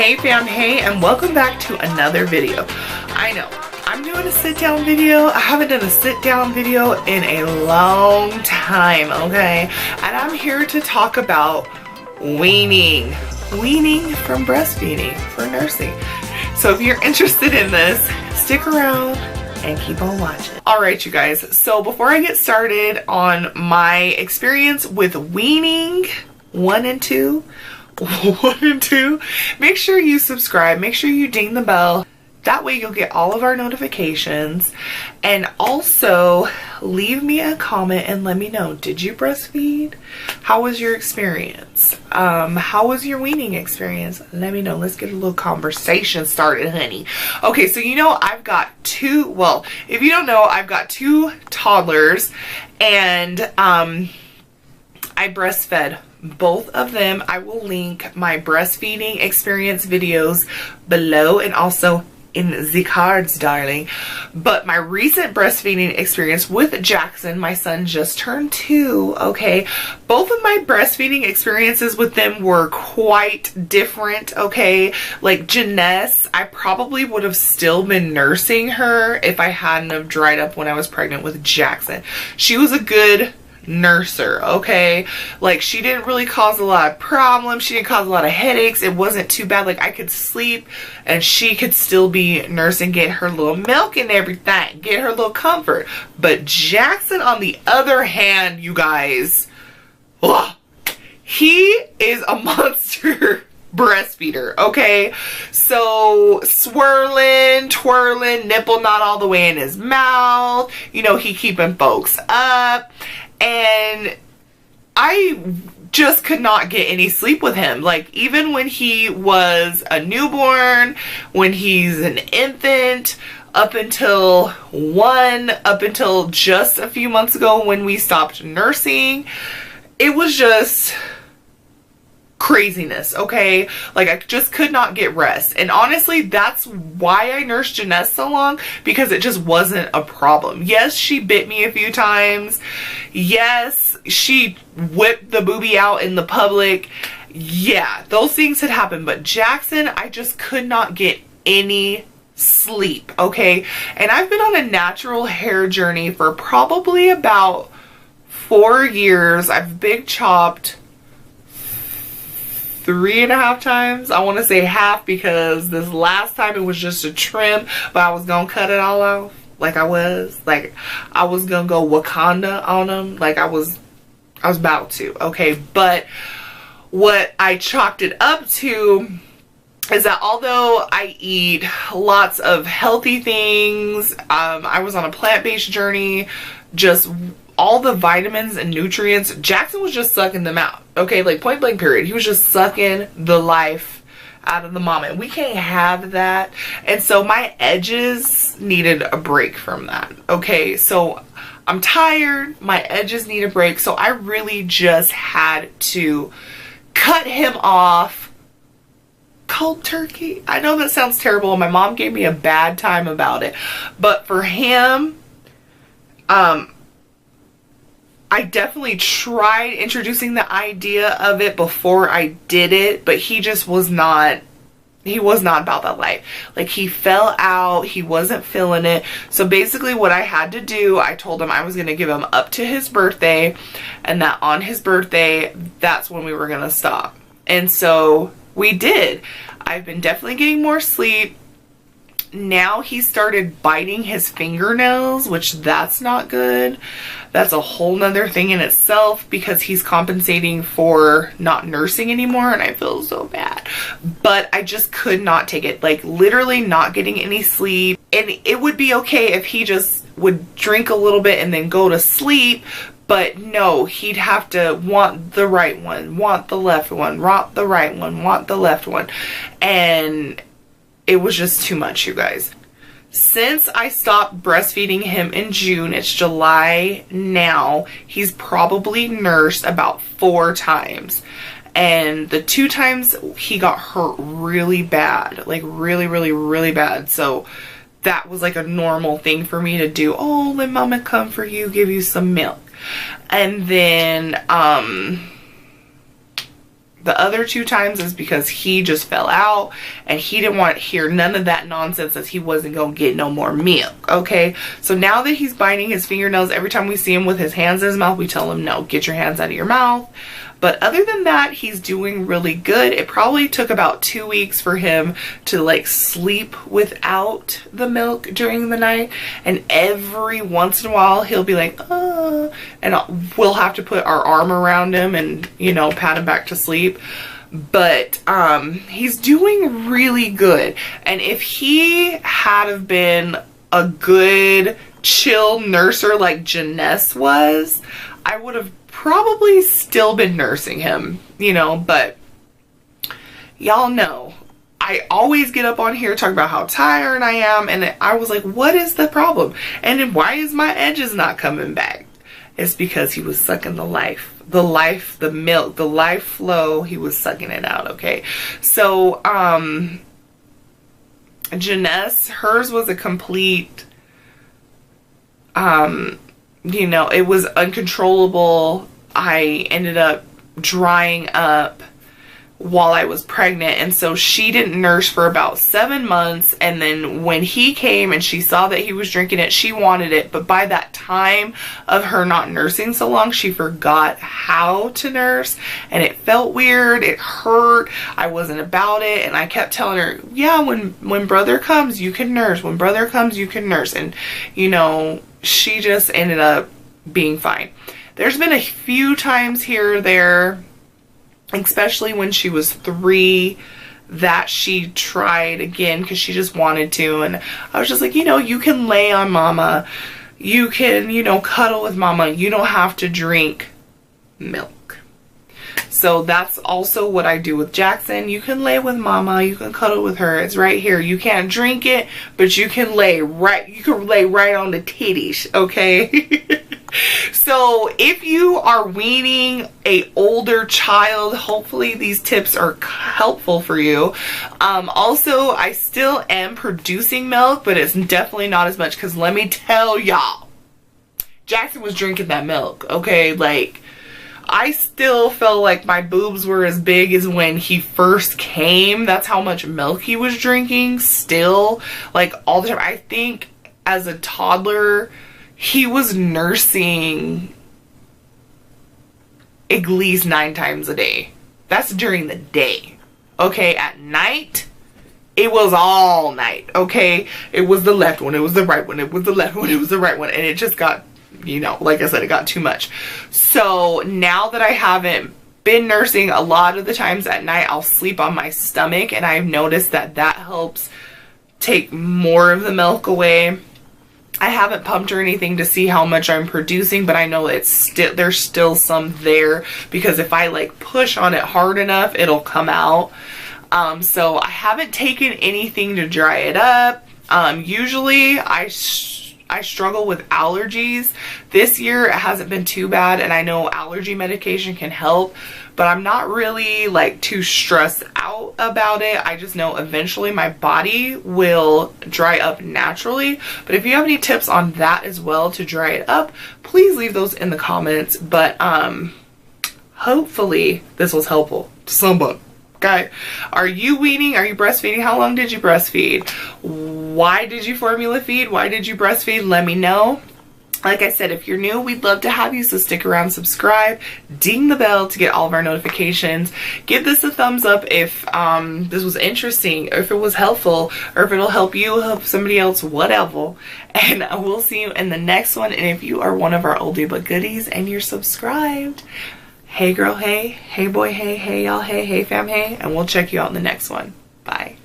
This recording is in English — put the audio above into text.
Hey fam, hey, and welcome back to another video. I know, I'm doing a sit down video. I haven't done a sit down video in a long time, okay? And I'm here to talk about weaning. Weaning from breastfeeding for nursing. So if you're interested in this, stick around and keep on watching. Alright you guys, so before I get started on my experience with weaning 1 and 2, make sure you subscribe, make sure you ding the bell. That way you'll get all of our notifications. And also leave me a comment and let me know, did you breastfeed? How was your experience? How was your weaning experience? Let me know. Let's get a little conversation started, honey. Okay, so you know I've got two, well, if you don't know, I've got 2 toddlers, and I breastfed both of them. I will link my breastfeeding experience videos below and also in the cards, darling. But my recent breastfeeding experience with Jaxon, my son just turned 2, okay? Both of my breastfeeding experiences with them were quite different, okay? Like Jenness, I probably would have still been nursing her if I hadn't have dried up when I was pregnant with Jaxon. She was a good nurser, okay? Like, she didn't really cause a lot of problems, she didn't cause a lot of headaches, it wasn't too bad. Like, I could sleep and she could still be nursing, get her little milk and everything, get her little comfort. But Jaxon, on the other hand, you guys, ugh, he is a monster breastfeeder, okay? So swirling, twirling, nipple not all the way in his mouth, you know, he keeping folks up. And I just could not get any sleep with him. Like, even when he was a newborn, when he's an infant, up until just a few months ago when we stopped nursing, it was just craziness, okay? Like, I just could not get rest. And honestly, that's why I nursed Jenness so long, because it just wasn't a problem. Yes, she bit me a few times. Yes, she whipped the boobie out in the public. Yeah, those things had happened. But Jaxon, I just could not get any sleep, okay? And I've been on a natural hair journey for probably about 4 years. I've big chopped 3.5 times. I want to say half, because this last time it was just a trim, but I was gonna cut it all off. Like, I was gonna go Wakanda on them. Like, I was about to, okay? But what I chalked it up to is that although I eat lots of healthy things, I was on a plant-based journey, just all the vitamins and nutrients, Jaxon was just sucking them out, okay? Like, point blank period. He was just sucking the life out of the mama, and we can't have that. And so my edges needed a break from that, okay? So I'm tired, my edges need a break, so I really just had to cut him off cold turkey. I know that sounds terrible, and my mom gave me a bad time about it, but for him, I definitely tried introducing the idea of it before I did it, but he just was not, he was not about that life. Like, he fell out, he wasn't feeling it. So basically what I had to do, I told him I was going to give him up to his birthday, and that on his birthday, that's when we were going to stop. And so we did. I've been definitely getting more sleep. Now he started biting his fingernails, which that's not good. That's a whole nother thing in itself, because he's compensating for not nursing anymore, and I feel so bad. But I just could not take it. Like, literally not getting any sleep. And it would be okay if he just would drink a little bit and then go to sleep, but no, he'd have to want the right one, want the left one, want the right one, want the left one. And it was just too much, you guys. Since I stopped breastfeeding him in June, it's July now, he's probably nursed about 4 times. And the 2 times he got hurt really bad, like really bad. So that was like a normal thing for me to do. Oh, let mama come for you, give you some milk. And then The other 2 times is because he just fell out and he didn't want to hear none of that nonsense that he wasn't going to get no more milk, okay? So now that he's biting his fingernails, every time we see him with his hands in his mouth, we tell him, no, get your hands out of your mouth. But other than that, he's doing really good. It probably took about 2 weeks for him to like sleep without the milk during the night. And every once in a while, he'll be like, and we'll have to put our arm around him and, you know, pat him back to sleep. But he's doing really good. And if he had have been a good chill nurser like Jenness was, I would have probably still been nursing him, you know. But y'all know I always get up on here talking about how tired I am, and I was like, what is the problem? And then why is my edges not coming back? It's because he was sucking the milk, the life flow. He was sucking it out, okay? So Jenness, hers was a complete you know, it was uncontrollable. I ended up drying up while I was pregnant, and so she didn't nurse for about 7 months. And then when he came and she saw that he was drinking it, she wanted it. But by that time of her not nursing so long, she forgot how to nurse, and it felt weird. It hurt. I wasn't about it, and I kept telling her, yeah, when brother comes, you can nurse. When brother comes, you can nurse. And you know, she just ended up being fine. There's been a few times here or there, especially when she was 3, that she tried again because she just wanted to. And I was just like, you know, you can lay on mama. You can, you know, cuddle with mama. You don't have to drink milk. So that's also what I do with Jaxon. You can lay with mama. You can cuddle with her. It's right here. You can't drink it, but you can lay right on the titties, okay? So if you are weaning a older child, hopefully these tips are helpful for you. Also, I still am producing milk, but it's definitely not as much, because let me tell y'all, Jaxon was drinking that milk, okay? Like, I still felt like my boobs were as big as when he first came. That's how much milk he was drinking still, like all the time. I think as a toddler, he was nursing at least 9 times a day. That's during the day. Okay, at night, it was all night. Okay, it was the left one, it was the right one, it was the left one, it was the right one, and it just got, you know, like I said, it got too much. So now that I haven't been nursing, a lot of the times at night, I'll sleep on my stomach, and I've noticed that that helps take more of the milk away. I haven't pumped or anything to see how much I'm producing, but I know it's still, there's still some there, because if I like push on it hard enough, it'll come out. So I haven't taken anything to dry it up. Usually I struggle with allergies. This year it hasn't been too bad, and I know allergy medication can help, but I'm not really like too stressed out about it. I just know eventually my body will dry up naturally. But if you have any tips on that as well to dry it up, please leave those in the comments. But hopefully this was helpful to somebody. Okay, are you weaning? Are you breastfeeding? How long did you breastfeed? Why did you formula feed? Why did you breastfeed? Let me know. Like I said, if you're new, we'd love to have you, so stick around, subscribe, ding the bell to get all of our notifications. Give this a thumbs up if this was interesting, or if it was helpful, or if it'll help you, help somebody else, whatever. And we'll see you in the next one. And if you are one of our oldie but goodies and you're subscribed, hey girl, hey boy, hey y'all, hey fam, hey, and we'll check you out in the next one. Bye.